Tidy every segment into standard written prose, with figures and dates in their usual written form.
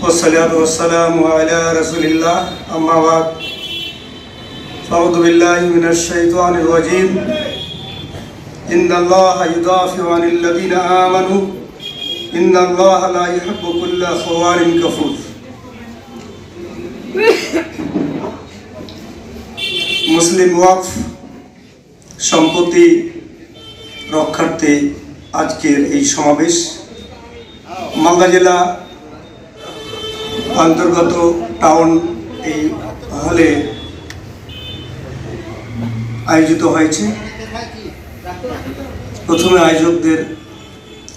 والصلاة والسلام على رسول الله أما بعد أعوذ بالله من الشيطان الرجيم إن الله يدافع عن الذين آمنوا إن الله لا يحب كل خوان كفور মুসলিম ওয়াকফ সম্পত্তি রক্ষার্থে আজকের এই সমাবেশ মালদা জেলা অন্তর্গত টাউন এই হলে আয়োজিত হয়েছে। প্রথমে আয়োজকদের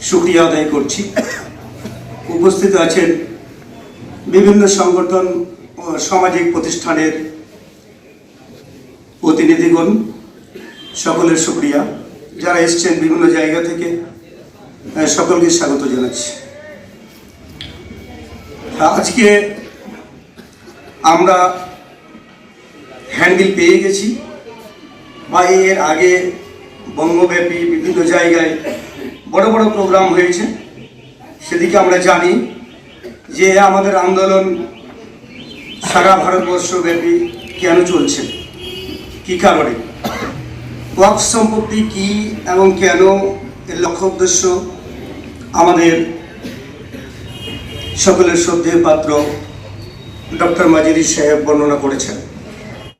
শুকরিয়া আদায় করছি। উপস্থিত আছেন বিভিন্ন সংগঠন ও সামাজিক প্রতিষ্ঠানের প্রতিনিধিগণ, সকলের শুকরিয়া। যারা এসছেন বিভিন্ন জায়গা থেকে সকলকে স্বাগত জানাচ্ছি। আজকে আমরা হ্যান্ডবিল পেয়ে গেছি বা এর আগে বঙ্গব্যাপী বিভিন্ন জায়গায় বড় বড় প্রোগ্রাম হয়েছে, সেদিকে আমরা জানি যে আমাদের আন্দোলন সারা ভারতবর্ষব্যাপী কেন চলছে, কী কারণে, ওয়াকফ সম্পত্তি কী এবং কেন, এর লক্ষ্য উদ্দেশ্য আমাদের সকলের শ্রদ্ধেয় পাত্র ডক্টর মাজিদি সাহেব বর্ণনা করেছেন।